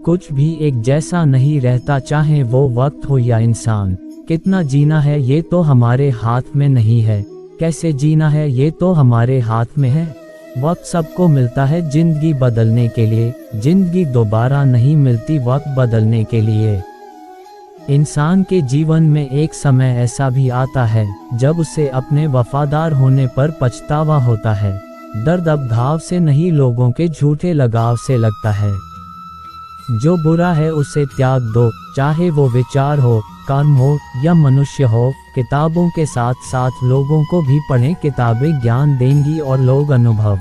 कुछ भी एक जैसा नहीं रहता, चाहे वो वक्त हो या इंसान। कितना जीना है ये तो हमारे हाथ में नहीं है, कैसे जीना है ये तो हमारे हाथ में है। वक्त सबको मिलता है जिंदगी बदलने के लिए, जिंदगी दोबारा नहीं मिलती वक्त बदलने के लिए। इंसान के जीवन में एक समय ऐसा भी आता है जब उसे अपने वफादार होने पर पछतावा होता है। दर्द अब घाव से नहीं, लोगों के झूठे लगाव से लगता है। जो बुरा है उसे त्याग दो, चाहे वो विचार हो, कर्म हो या मनुष्य हो। किताबों के साथ साथ लोगों को भी पढ़ें, किताबें ज्ञान देंगी और लोग अनुभव।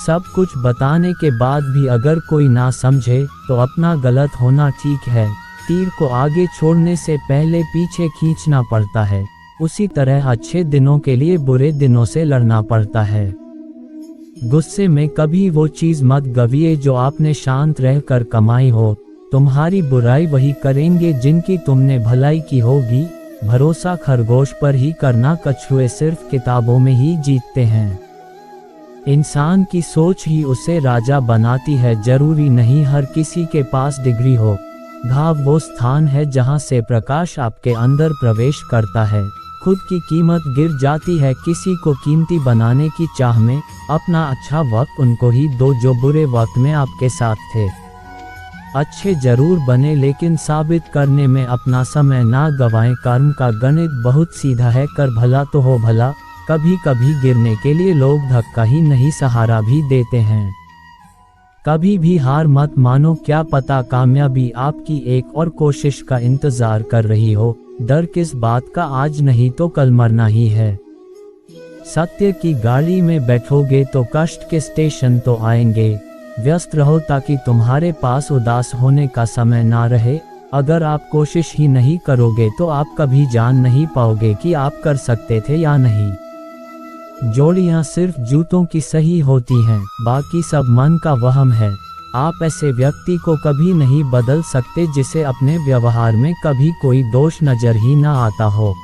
सब कुछ बताने के बाद भी अगर कोई ना समझे तो अपना गलत होना ठीक है। तीर को आगे छोड़ने से पहले पीछे खींचना पड़ता है, उसी तरह अच्छे दिनों के लिए बुरे दिनों से लड़ना पड़ता है। गुस्से में कभी वो चीज़ मत गविए जो आपने शांत रहकर कमाई हो। तुम्हारी बुराई वही करेंगे जिनकी तुमने भलाई की होगी। भरोसा खरगोश पर ही करना, कछुए सिर्फ किताबों में ही जीतते हैं। इंसान की सोच ही उसे राजा बनाती है, जरूरी नहीं हर किसी के पास डिग्री हो। घाव वो स्थान है जहां से प्रकाश आपके अंदर प्रवेश करता है। खुद की कीमत गिर जाती है किसी को कीमती बनाने की चाह में। अपना अच्छा वक्त उनको ही दो जो बुरे वक्त में आपके साथ थे। अच्छे जरूर बने लेकिन साबित करने में अपना समय ना गवाएं। कर्म का गणित बहुत सीधा है, कर भला तो हो भला। कभी कभी गिरने के लिए लोग धक्का ही नहीं सहारा भी देते हैं। कभी भी हार मत मानो, क्या पता कामयाबी आपकी एक और कोशिश का इंतजार कर रही हो। डर किस बात का, आज नहीं तो कल मरना ही है। सत्य की गाड़ी में बैठोगे तो कष्ट के स्टेशन तो आएंगे। व्यस्त रहो ताकि तुम्हारे पास उदास होने का समय ना रहे। अगर आप कोशिश ही नहीं करोगे तो आप कभी जान नहीं पाओगे कि आप कर सकते थे या नहीं। जोड़ियां सिर्फ जूतों की सही होती हैं, बाकी सब मन का वहम है। आप ऐसे व्यक्ति को कभी नहीं बदल सकते जिसे अपने व्यवहार में कभी कोई दोष नजर ही ना आता हो।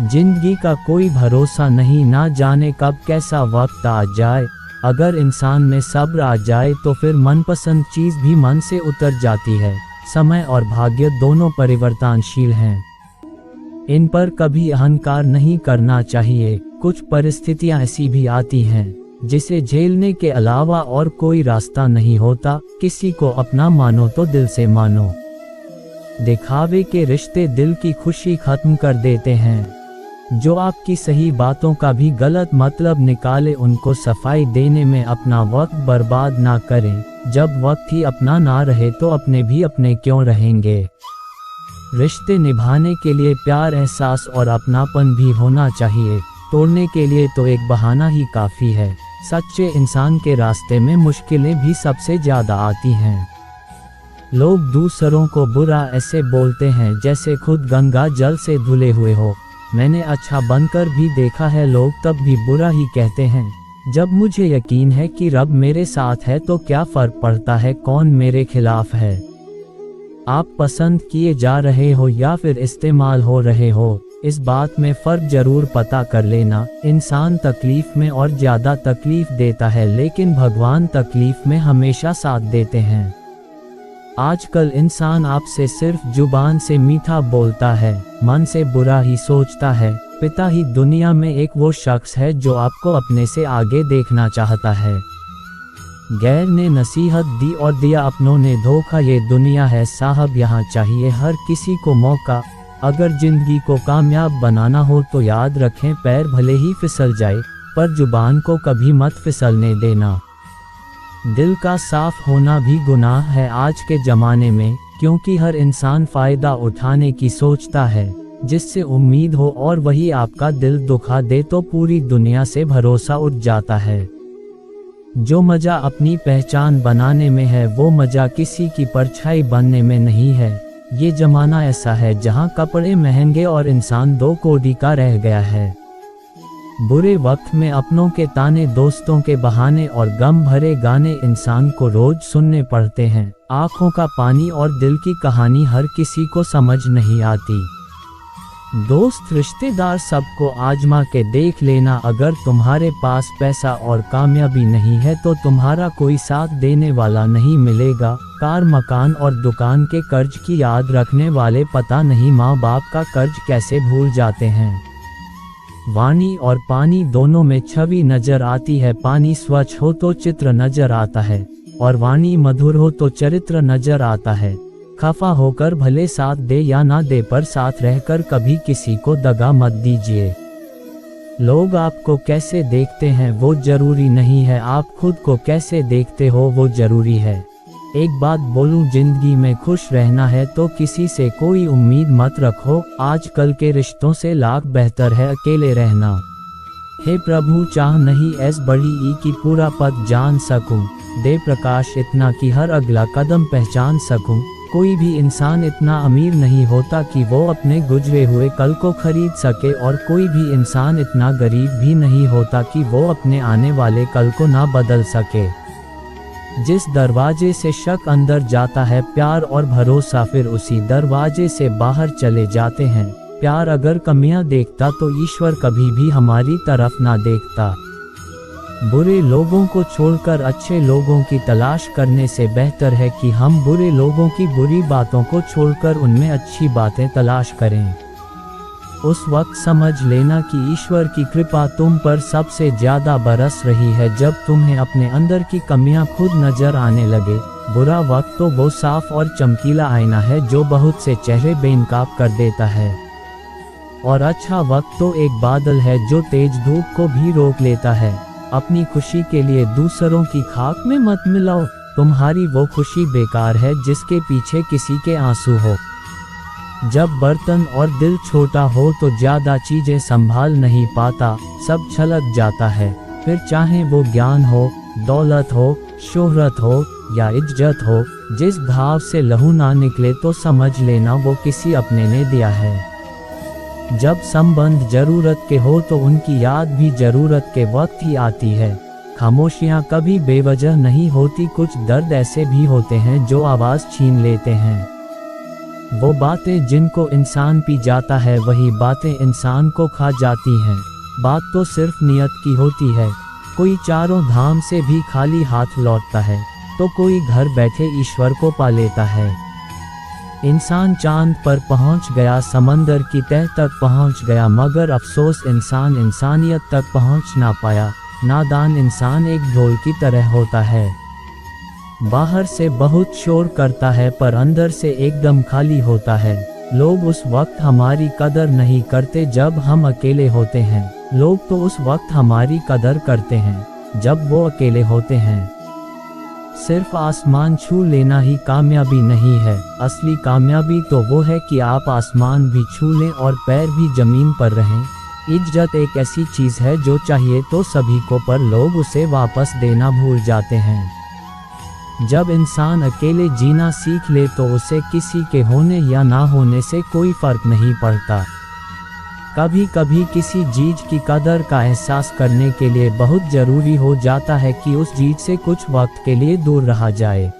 जिंदगी का कोई भरोसा नहीं, ना जाने कब कैसा वक्त आ जाए। अगर इंसान में सब्र आ जाए तो फिर मनपसंद चीज भी मन से उतर जाती है। समय और भाग्य दोनों परिवर्तनशील हैं, इन पर कभी अहंकार नहीं करना चाहिए। कुछ परिस्थितियां ऐसी भी आती हैं जिसे झेलने के अलावा और कोई रास्ता नहीं होता। किसी को अपना मानो तो दिल से मानो। दिखावे के रिश्ते दिल की खुशी खत्म कर देते हैं। जो आपकी सही बातों का भी गलत मतलब निकाले, उनको सफाई देने में अपना वक्त बर्बाद ना करें। जब वक्त ही अपना ना रहे तो अपने भी अपने क्यों रहेंगे। रिश्ते निभाने के लिए प्यार, एहसास और अपनापन भी होना चाहिए। तोड़ने के लिए तो एक बहाना ही काफ़ी है। सच्चे इंसान के रास्ते में मुश्किलें भी सबसे ज़्यादा आती हैं। लोग दूसरों को बुरा ऐसे बोलते हैं जैसे खुद गंगा जल से धुले हुए हो। मैंने अच्छा बनकर भी देखा है लोग तब भी बुरा ही कहते हैं। जब मुझे यकीन है कि रब मेरे साथ है तो क्या फ़र्क पड़ता है कौन मेरे खिलाफ है। आप पसंद किए जा रहे हो या फिर इस्तेमाल हो रहे हो, इस बात में फ़र्क जरूर पता कर लेना। इंसान तकलीफ़ में और ज़्यादा तकलीफ़ देता है, लेकिन भगवान तकलीफ़ में हमेशा साथ देते हैं। आजकल इंसान आपसे सिर्फ जुबान से मीठा बोलता है, मन से बुरा ही सोचता है। पिता ही दुनिया में एक वो शख्स है जो आपको अपने से आगे देखना चाहता है। गैर ने नसीहत दी और दिया अपनों ने धोखा, ये दुनिया है साहब, यहाँ चाहिए हर किसी को मौका। अगर जिंदगी को कामयाब बनाना हो तो याद रखें, पैर भले ही फिसल जाए पर जुबान को कभी मत फिसलने देना। दिल का साफ होना भी गुनाह है आज के ज़माने में, क्योंकि हर इंसान फ़ायदा उठाने की सोचता है जिससे उम्मीद हो, और वही आपका दिल दुखा दे तो पूरी दुनिया से भरोसा उठ जाता है। जो मज़ा अपनी पहचान बनाने में है वो मज़ा किसी की परछाई बनने में नहीं है। ये ज़माना ऐसा है जहां कपड़े महंगे और इंसान दो कोड़ी का रह गया है। बुरे वक्त में अपनों के ताने, दोस्तों के बहाने और गम भरे गाने इंसान को रोज सुनने पड़ते हैं। आँखों का पानी और दिल की कहानी हर किसी को समझ नहीं आती। दोस्त रिश्तेदार सबको आजमा के देख लेना। अगर तुम्हारे पास पैसा और कामयाबी नहीं है तो तुम्हारा कोई साथ देने वाला नहीं मिलेगा। कार, मकान और दुकान के कर्ज की याद रखने वाले पता नहीं माँ बाप का कर्ज कैसे भूल जाते हैं। वाणी और पानी दोनों में छवि नजर आती है। पानी स्वच्छ हो तो चित्र नजर आता है और वाणी मधुर हो तो चरित्र नजर आता है। खफा होकर भले साथ दे या ना दे, पर साथ रहकर कभी किसी को दगा मत दीजिए। लोग आपको कैसे देखते हैं वो जरूरी नहीं है, आप खुद को कैसे देखते हो वो जरूरी है। एक बात बोलूं, जिंदगी में खुश रहना है तो किसी से कोई उम्मीद मत रखो। आजकल के रिश्तों से लाख बेहतर है अकेले रहना। हे प्रभु, चाह नहीं ऐस बड़ी ई की पूरा पद जान सकूं। दे प्रकाश इतना कि हर अगला कदम पहचान सकूं। कोई भी इंसान इतना अमीर नहीं होता कि वो अपने गुजरे हुए कल को खरीद सके, और कोई भी इंसान इतना गरीब भी नहीं होता कि वो अपने आने वाले कल को ना बदल सके। जिस दरवाजे से शक अंदर जाता है प्यार और भरोसा फिर उसी दरवाजे से बाहर चले जाते हैं। प्यार अगर कमियां देखता तो ईश्वर कभी भी हमारी तरफ ना देखता। बुरे लोगों को छोड़कर अच्छे लोगों की तलाश करने से बेहतर है कि हम बुरे लोगों की बुरी बातों को छोड़कर उनमें अच्छी बातें तलाश करें। उस वक्त समझ लेना कि ईश्वर की कृपा तुम पर सबसे ज्यादा बरस रही है जब तुम्हें अपने अंदर की कमियां खुद नजर आने लगे। बुरा वक्त तो वो साफ और चमकीला आईना है जो बहुत से चेहरे बेनकाब कर देता है, और अच्छा वक्त तो एक बादल है जो तेज धूप को भी रोक लेता है। अपनी खुशी के लिए दूसरों की खाक में मत मिलाओ, तुम्हारी वो खुशी बेकार है जिसके पीछे किसी के आंसू हो। जब बर्तन और दिल छोटा हो तो ज्यादा चीजें संभाल नहीं पाता, सब छलक जाता है। फिर चाहे वो ज्ञान हो, दौलत हो, शोहरत हो या इज्जत हो, जिस घाव से लहू ना निकले तो समझ लेना वो किसी अपने ने दिया है। जब संबंध जरूरत के हो तो उनकी याद भी जरूरत के वक्त ही आती है। खामोशियां कभी बेवजह नहीं होती, कुछ दर्द ऐसे भी होते हैं जो आवाज छीन लेते हैं। वो बातें जिनको इंसान पी जाता है वही बातें इंसान को खा जाती हैं। बात तो सिर्फ नियत की होती है। कोई चारों धाम से भी खाली हाथ लौटता है तो कोई घर बैठे ईश्वर को पा लेता है। इंसान चांद पर पहुंच गया, समंदर की तह तक पहुंच गया, मगर अफसोस इंसान इंसानियत तक पहुंच ना पाया। नादान इंसान एक ढोल की तरह होता है, बाहर से बहुत शोर करता है पर अंदर से एकदम खाली होता है। लोग उस वक्त हमारी कदर नहीं करते जब हम अकेले होते हैं, लोग तो उस वक्त हमारी कदर करते हैं जब वो अकेले होते हैं। सिर्फ आसमान छू लेना ही कामयाबी नहीं है, असली कामयाबी तो वो है कि आप आसमान भी छू लें और पैर भी जमीन पर रहें। इज्जत एक ऐसी चीज है जो चाहिए तो सभी को, पर लोग उसे वापस देना भूल जाते हैं। जब इंसान अकेले जीना सीख ले तो उसे किसी के होने या ना होने से कोई फर्क नहीं पड़ता। कभी कभी किसी चीज की कदर का एहसास करने के लिए बहुत जरूरी हो जाता है कि उस चीज से कुछ वक्त के लिए दूर रहा जाए।